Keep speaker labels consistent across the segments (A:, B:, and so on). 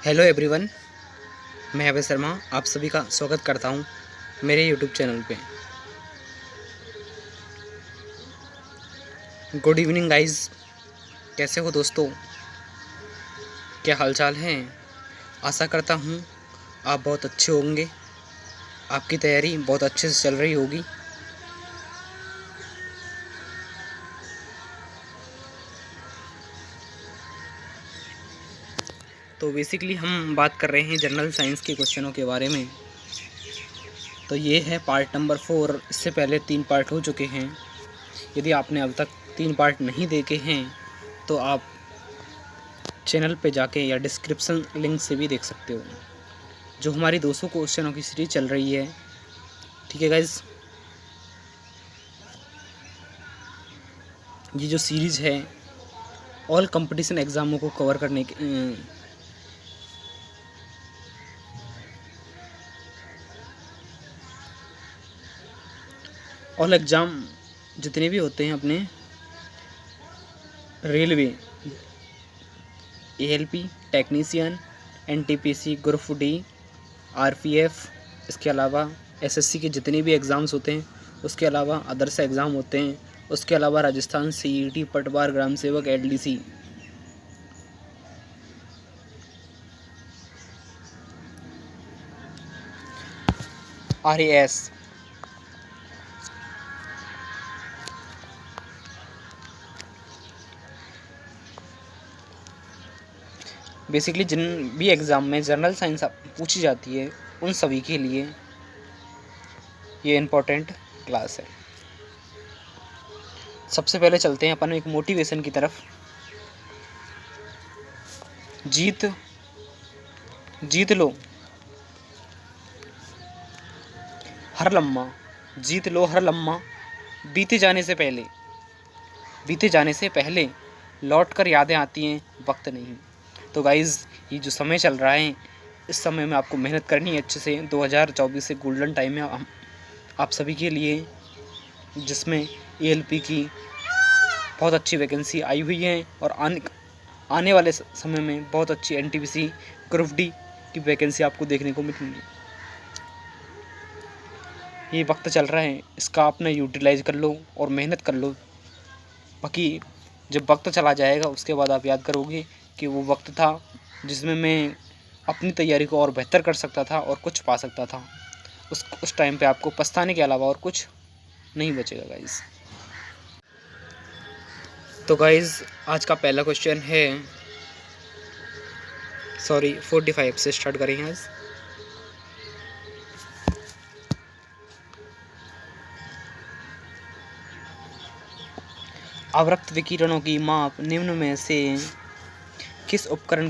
A: Hello everyone, मैं अभय शर्मा आप सभी का स्वागत करता हूं मेरे यूट्यूब चैनल पे। गुड इवनिंग गाइस, कैसे हो दोस्तों? क्या हालचाल हैं? आशा करता हूं आप बहुत अच्छे होंगे, आपकी तैयारी बहुत अच्छे से चल रही होगी। तो बेसिकली हम बात कर रहे हैं जनरल साइंस के क्वेश्चनों के बारे में। तो ये है पार्ट नंबर 4। इससे पहले 3 पार्ट हो चुके हैं। यदि आपने अब तक 3 पार्ट नहीं देखे हैं तो आप चैनल पे जाके या डिस्क्रिप्शन लिंक से भी देख सकते हो, जो हमारी 200 क्वेश्चनों की सीरीज चल रही है। ठीक है गाइज, ये जो सीरीज़ है ऑल कंपटीशन एग्ज़ामों को कवर करने के ऑल एग्ज़ाम जितने भी होते हैं अपने railway, ALP technician, NTPC, group D, RPF, इसके अलावा एसएससी के जितने भी एग्ज़ाम्स होते हैं, उसके अलावा अदर्स एग्ज़ाम होते हैं, उसके अलावा राजस्थान सीईटी, पटवार, ग्राम सेवक, एलडीसी, आरएएस, बेसिकली जिन भी एग्ज़ाम में जनरल साइंस पूछी जाती है उन सभी के लिए ये इम्पोर्टेंट क्लास है। सबसे पहले चलते हैं अपन एक मोटिवेशन की तरफ। जीत लो हर लम्हा, जीत लो हर लम्हा, बीते जाने से पहले लौट कर यादें आती हैं, वक्त नहीं। तो गाइज़, ये जो समय चल रहा है, इस समय में आपको मेहनत करनी है अच्छे से। 2024 से गोल्डन टाइम है आप सभी के लिए, जिसमें एएलपी की बहुत अच्छी वैकेंसी आई हुई है और आने वाले समय में बहुत अच्छी एनटीपीसी, ग्रुप डी की वैकेंसी आपको देखने को मिलेंगी। ये वक्त चल रहा है, इसका आपने यूटिलाइज कर लो और मेहनत कर लो। बाकी जब वक्त चला जाएगा उसके बाद आप याद करोगे कि वो वक्त था जिसमें मैं अपनी तैयारी को और बेहतर कर सकता था और कुछ पा सकता था। उस टाइम पे आपको पछताने के अलावा और कुछ नहीं बचेगा गाइज़। तो गाइज़, आज का पहला क्वेश्चन है, 45 से स्टार्ट करेंगे आज। अवरक्त विकिरणों की माप निम्न में से किस उपकरण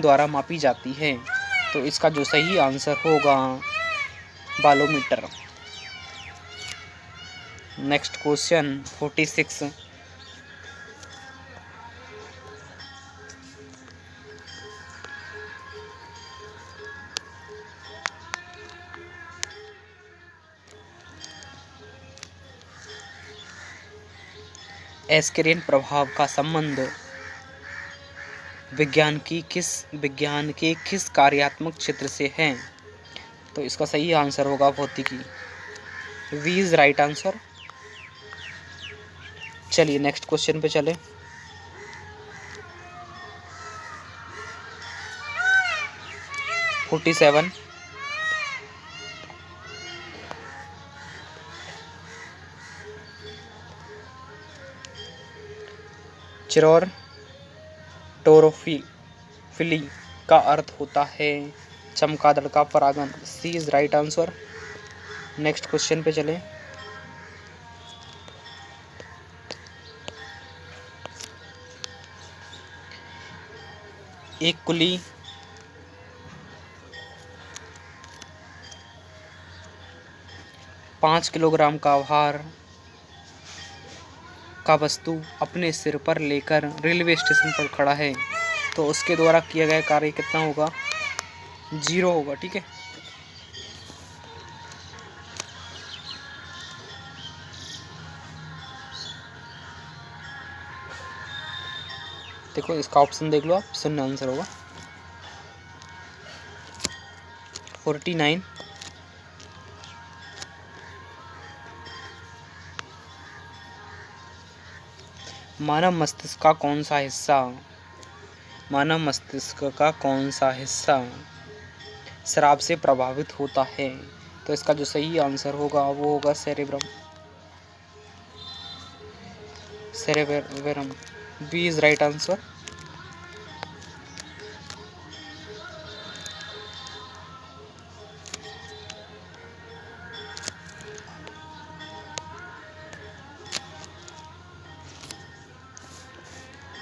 A: द्वारा मापी जाती है? तो इसका जो सही आंसर होगा बालोमीटर। Next question 46। एस्केरियन प्रभाव का संबंध विज्ञान के किस कार्यात्मक क्षेत्र से है? तो इसका सही आंसर होगा भौतिकी। V is right answer. चलिए नेक्स्ट क्वेश्चन पे चले। Forty seven. चिरौर टोरोफिली का अर्थ होता है चमगादड़ का परागण। C is right answer. Next question पे चले। एक कुली 5 किलोग्राम का भार का वस्तु अपने सिर पर लेकर रेलवे स्टेशन पर खड़ा है, तो उसके द्वारा किया गया कार्य कितना होगा? 0 होगा। ठीक है, देखो इसका ऑप्शन देख लो आप, शून्य आंसर होगा। 49। मानव मस्तिष्क का कौन सा हिस्सा शराब से प्रभावित होता है? तो इसका जो सही आंसर होगा वो होगा cerebrum. B is right answer.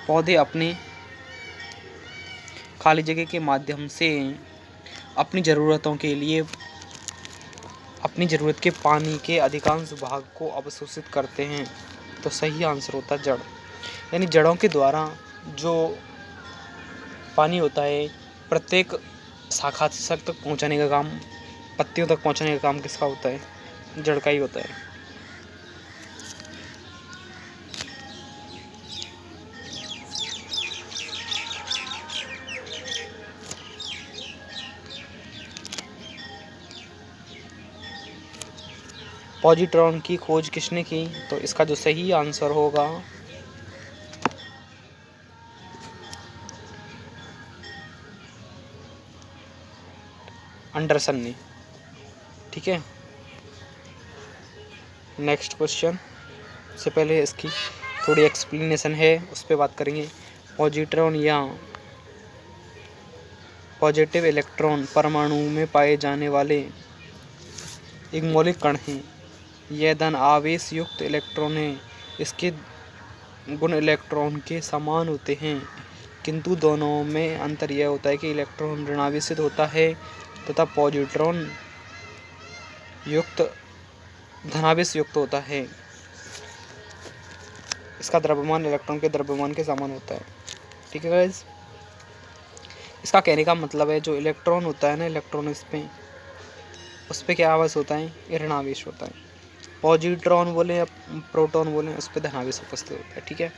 A: पौधे अपने खाली जगह के माध्यम से अपनी ज़रूरत के पानी के अधिकांश भाग को अवशोषित करते हैं। तो सही आंसर होता है जड़। यानी जड़ों के द्वारा जो पानी होता है प्रत्येक शाखा तक पहुंचाने का काम, पत्तियों तक पहुंचाने का काम किसका होता है? जड़ का ही होता है। पॉजिट्रॉन की खोज किसने की? तो इसका जो सही आंसर होगा एंडरसन ने। ठीक है, नेक्स्ट क्वेश्चन से पहले इसकी थोड़ी एक्सप्लेनेशन है, उस पर बात करेंगे। पॉजिट्रॉन या पॉजिटिव इलेक्ट्रॉन परमाणु में पाए जाने वाले एक मौलिक कण हैं। यह धन आवेश युक्त इलेक्ट्रॉन है। इसके गुण इलेक्ट्रॉन के समान होते हैं, किंतु दोनों में अंतर यह होता है कि इलेक्ट्रॉन ऋणावेशित होता है तथा पॉजिट्रॉन धनावेश युक्त होता है। इसका द्रव्यमान इलेक्ट्रॉन के द्रव्यमान के समान होता है। ठीक है गाइस, इसका कहने का मतलब है जो इलेक्ट्रॉन होता है ना, इलेक्ट्रॉन उस पर क्या आवेश होता है? ऋणावेश होता है। पॉजिट्रॉन बोले या प्रोटॉन बोले, उस पर धनावेश उपस्थित होता है। ठीक है,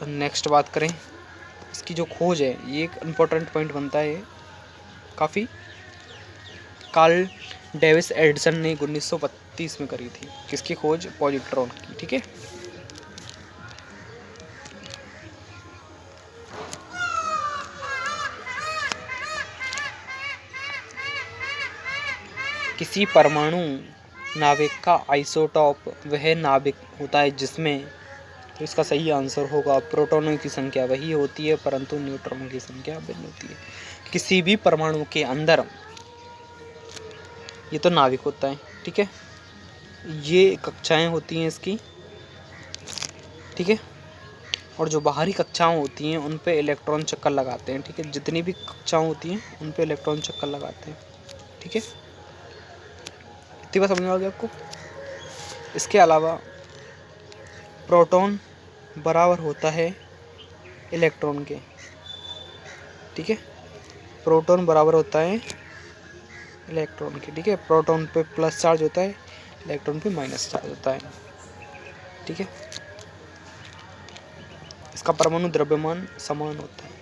A: नेक्स्ट बात करें। इसकी जो खोज है ये एक इम्पोर्टेंट पॉइंट बनता है काफ़ी। कार्ल डेविस एडिसन ने 1932 में करी थी। किसकी खोज? पॉजिट्रॉन की। ठीक है, किसी परमाणु नाभिक का आइसोटॉप वह नाभिक होता है जिसमें, तो इसका सही आंसर होगा प्रोटॉनों की संख्या वही होती है परंतु न्यूट्रॉनों की संख्या भिन्न होती है। किसी भी परमाणु के अंदर ये तो नाभिक होता है। ठीक है, ये कक्षाएं होती हैं इसकी। ठीक है, और जो बाहरी कक्षाएं होती हैं उन पे इलेक्ट्रॉन चक्कर लगाते हैं। ठीक है, जितनी भी कक्षाएं होती हैं उन पे इलेक्ट्रॉन चक्कर लगाते हैं। ठीक है, इतनी बात समझ में आ गई आपको? इसके अलावा प्रोटॉन बराबर होता है इलेक्ट्रॉन के। ठीक है, प्रोटॉन बराबर होता है इलेक्ट्रॉन के। ठीक है, प्रोटॉन पे प्लस चार्ज होता है, इलेक्ट्रॉन पे माइनस चार्ज होता है। ठीक है, इसका परमाणु द्रव्यमान समान होता है।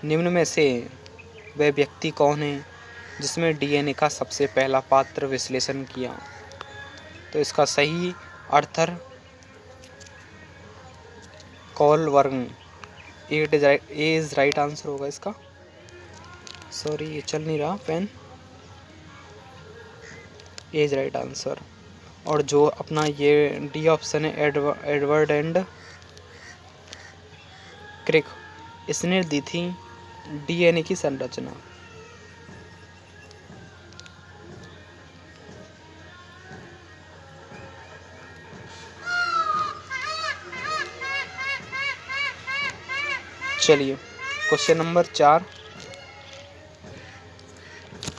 A: निम्न में से वह व्यक्ति कौन है जिसने डीएनए का सबसे पहला पात्र विश्लेषण किया? तो इसका सही Arthur Kohlberg is right answer होगा इसका। सॉरी, ये चल नहीं रहा पेन। Is right answer. और जो अपना ये डी ऑप्शन है एडवर्ड एंड क्रिक, इसने दी थी डीएनए की संरचना। चलिए, क्वेश्चन नंबर 4।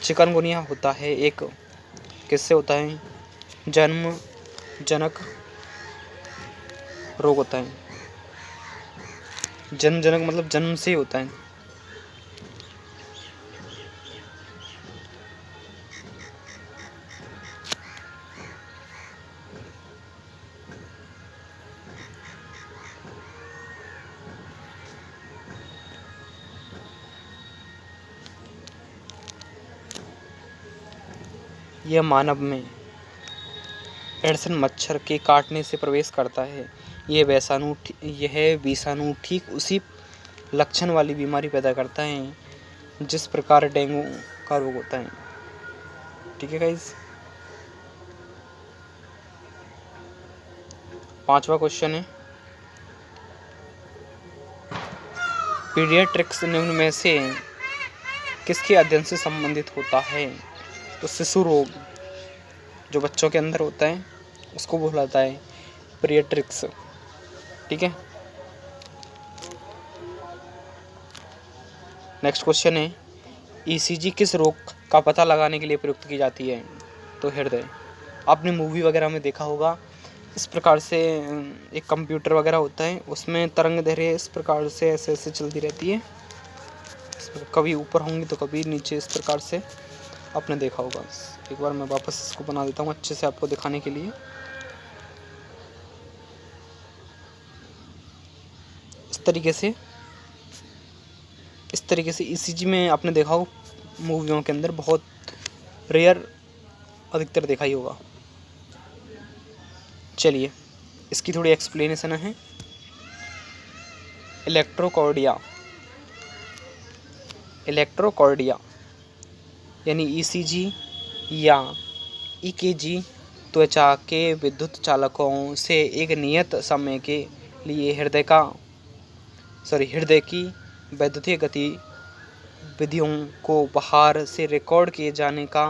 A: चिकनगुनिया होता है एक, किससे होता है? जन्मजनक रोग होता है। जन्मजनक मतलब जन्म से होता है। यह मानव में एडसन मच्छर के काटने से प्रवेश करता है। यह विषाणु ठीक उसी लक्षण वाली बीमारी पैदा करता है जिस प्रकार डेंगू का रोग होता है। ठीक है गाइस। 5वां क्वेश्चन है, पीडियाट्रिक्स निम्न में से किसके अध्ययन से संबंधित होता है? तो शिशु रोग जो बच्चों के अंदर होता है उसको बोला जाता है पीडियाट्रिक्स। ठीक है। नेक्स्ट क्वेश्चन है, ईसीजी किस रोग का पता लगाने के लिए प्रयुक्त की जाती है? तो हृदय। आपने मूवी वगैरह में देखा होगा, इस प्रकार से एक कंप्यूटर वगैरह होता है, उसमें तरंग दैर्ध्य इस प्रकार से ऐसे ऐसे चलती रहती है, कभी ऊपर होंगी तो कभी नीचे, इस प्रकार से आपने देखा होगा। एक बार मैं वापस इसको बना देता हूँ अच्छे से आपको दिखाने के लिए। इस तरीके से ईसीजी में आपने देखा हो मूवियों के अंदर, बहुत रेयर अधिकतर देखा ही होगा। चलिए इसकी थोड़ी एक्सप्लेनेशन है। इलेक्ट्रोकॉर्डिया यानी ईसीजी या ईकेजी त्वचा के विद्युत चालकों से एक नियत समय के लिए हृदय की वैद्युतीय गतिविधियों को बाहर से रिकॉर्ड किए जाने का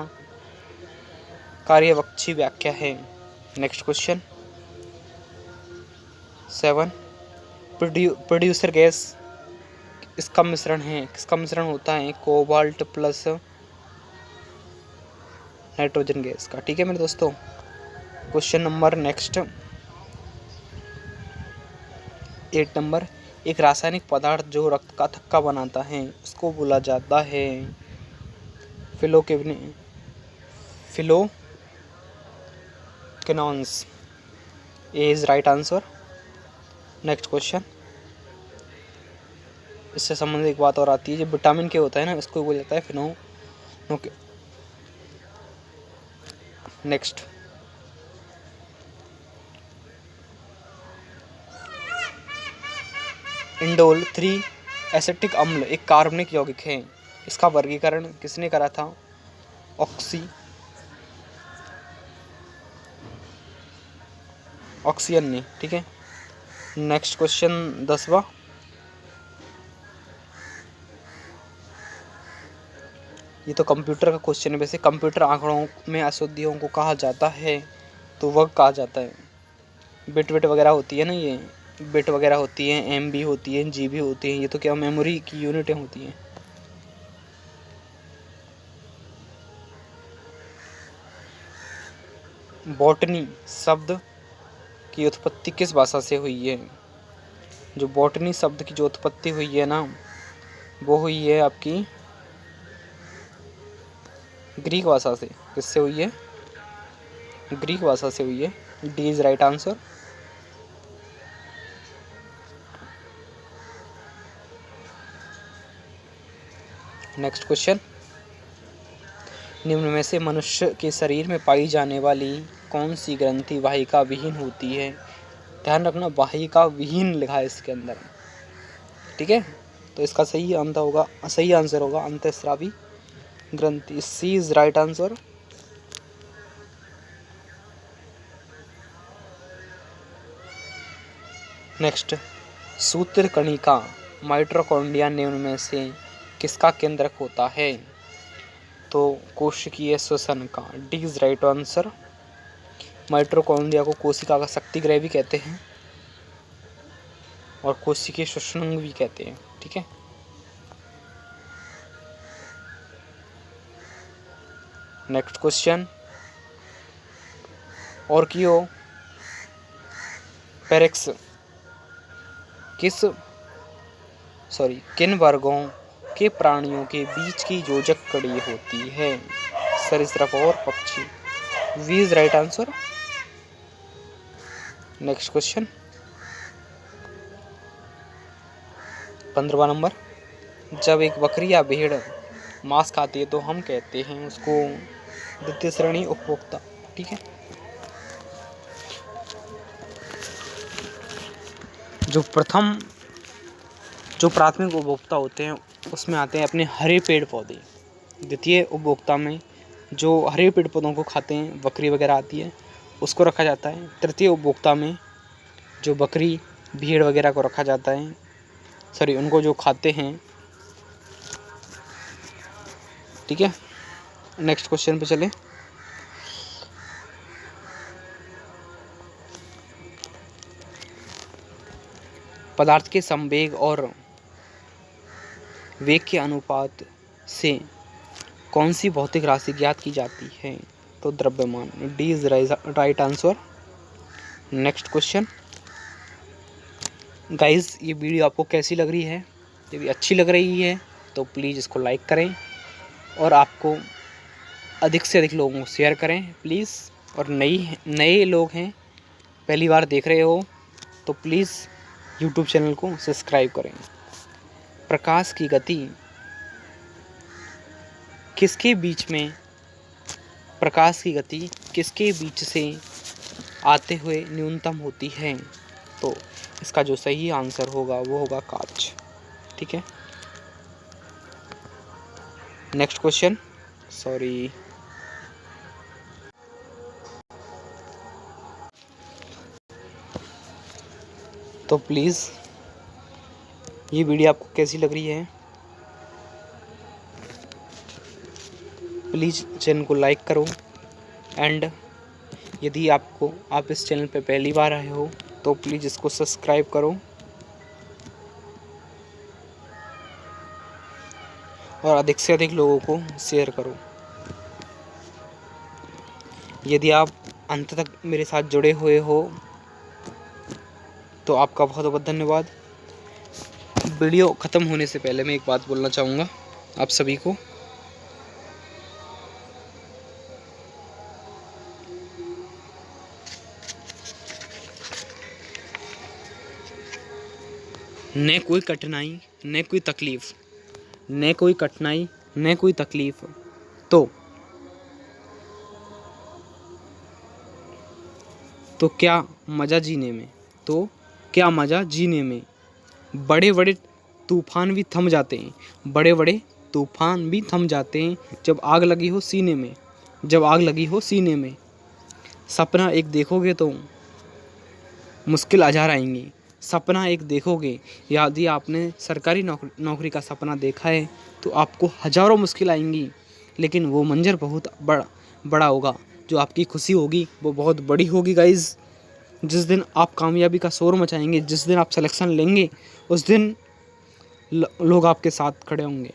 A: कार्यवक्षी व्याख्या है। नेक्स्ट क्वेश्चन 7, प्रोड्यूसर गैस किसका मिश्रण होता है? कोबाल्ट प्लस नाइट्रोजन गैस का। ठीक है मेरे दोस्तों। क्वेश्चन नंबर नेक्स्ट 8 नंबर, एक रासायनिक पदार्थ जो रक्त का थक्का बनाता है उसको बोला जाता है phylloquinones. A is right answer. Next question, इससे संबंधित एक बात और आती है, जो विटामिन के होता है ना, इसको बोला जाता है फिनोके। नेक्स्ट, इंडोल 3 एसिटिक अम्ल एक कार्बनिक यौगिक है। इसका वर्गीकरण किसने करा था? ऑक्सियन ने। ठीक है। नेक्स्ट क्वेश्चन 10वां, ये तो कंप्यूटर का क्वेश्चन है। वैसे कंप्यूटर आंकड़ों में अशुद्धियों को कहा जाता है तो वह कहा जाता है, बिट वगैरह होती है ना, ये बिट वगैरह होती है, एमबी होती है, जीबी होती है, ये तो क्या मेमोरी की यूनिटें होती हैं। बॉटनी शब्द की उत्पत्ति किस भाषा से हुई है? जो बॉटनी शब्द की जो उत्पत्ति हुई है ना, वो हुई है आपकी ग्रीक भाषा से। किससे हुई है? ग्रीक भाषा से हुई है। D is right answer. Next question, निम्न में से मनुष्य के शरीर में पाई जाने वाली कौन सी ग्रंथि वाहिका विहीन होती है? ध्यान रखना, वाहिका विहीन लिखा है इसके अंदर। ठीक है। तो इसका सही आंसर होगा अंतःस्रावी ग्रंथि। C is right answer. Next, सूत्रकणिका माइटोकॉन्ड्रिया निम्न में से किसका केंद्रक होता है? तो कोशिकीय श्वसन का। D is right answer. Mitochondria को कोशिका का शक्तिगृह भी कहते हैं और कोशिकीय श्वसन भी कहते हैं। ठीक है। नेक्स्ट क्वेश्चन, ऑर्कियो पेरेक्स किन वर्गों के प्राणियों के बीच की योजक कड़ी होती है? सरीसृप और पक्षी। V is right answer. Next question 15वां नंबर, जब एक बकरी या भेड़ मांस खाती है तो हम कहते हैं उसको द्वितीय श्रेणी उपभोक्ता। ठीक है, जो प्राथमिक उपभोक्ता होते हैं उसमें आते हैं अपने हरे पेड़ पौधे। द्वितीय उपभोक्ता में जो हरे पेड़ पौधों को खाते हैं, बकरी वगैरह आती है, उसको रखा जाता है। तृतीय उपभोक्ता में जो बकरी भेड़ वगैरह को रखा जाता है, सॉरी उनको जो खाते हैं। ठीक है, नेक्स्ट क्वेश्चन पे चलें। पदार्थ के संवेग और वेग के अनुपात से कौन सी भौतिक राशि ज्ञात की जाती है? तो द्रव्यमान। D is right answer. Next question. Guys, ये वीडियो आपको कैसी लग रही है? यदि अच्छी लग रही है तो प्लीज़ इसको लाइक करें और आपको अधिक से अधिक लोगों को शेयर करें प्लीज़। और नए लोग हैं, पहली बार देख रहे हो तो प्लीज़ यूट्यूब चैनल को सब्सक्राइब करें। प्रकाश की गति किसके बीच से आते हुए न्यूनतम होती है? तो इसका जो सही आंसर होगा वो होगा कांच। ठीक है, नेक्स्ट क्वेश्चन। सॉरी, तो प्लीज़ ये वीडियो आपको कैसी लग रही है? प्लीज़ चैनल को लाइक करो एंड यदि आप इस चैनल पे पहली बार आए हो तो प्लीज़ इसको सब्सक्राइब करो और अधिक से अधिक लोगों को शेयर करो। यदि आप अंत तक मेरे साथ जुड़े हुए हो तो आपका बहुत बहुत धन्यवाद। वीडियो ख़त्म होने से पहले मैं एक बात बोलना चाहूँगा आप सभी को। न कोई कठिनाई न कोई तकलीफ तो क्या मज़ा जीने में। बड़े बड़े तूफान भी थम जाते हैं जब आग लगी हो सीने में। सपना एक देखोगे तो मुश्किल हजार आएंगी। यदि आपने सरकारी नौकरी का सपना देखा है तो आपको हजारों मुश्किल आएंगी, लेकिन वो मंजर बहुत बड़ा होगा। जो आपकी खुशी होगी वो बहुत बड़ी होगी गाइज़। जिस दिन आप कामयाबी का शोर मचाएंगे, जिस दिन आप सिलेक्शन लेंगे, उस दिन लोग आपके साथ खड़े होंगे।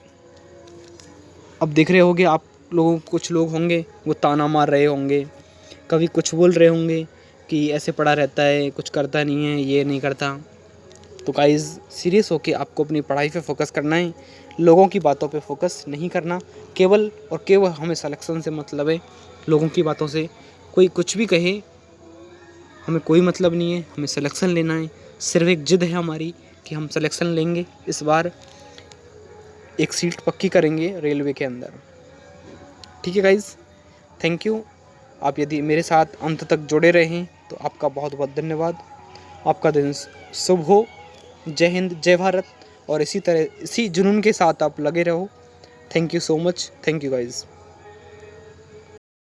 A: अब देख रहे होंगे आप लोगों, कुछ लोग होंगे वो ताना मार रहे होंगे, कभी कुछ बोल रहे होंगे कि ऐसे पढ़ा रहता है, कुछ करता नहीं है, ये नहीं करता। तो गाइज़, सीरियस होके आपको अपनी पढ़ाई पे फोकस करना है, लोगों की बातों पे फोकस नहीं करना। केवल और केवल हमें सिलेक्शन से मतलब है। लोगों की बातों से कोई कुछ भी कहे हमें कोई मतलब नहीं है, हमें सिलेक्शन लेना है। सिर्फ एक जिद है हमारी कि हम सिलेक्शन लेंगे, इस बार एक सीट पक्की करेंगे रेलवे के अंदर। ठीक है गाइज़, थैंक यू। आप यदि मेरे साथ अंत तक जुड़े रहें तो आपका बहुत बहुत धन्यवाद। आपका दिन शुभ हो। जय हिंद, जय भारत। और इसी जुनून के साथ आप लगे रहो। Thank you so much. Thank you guys.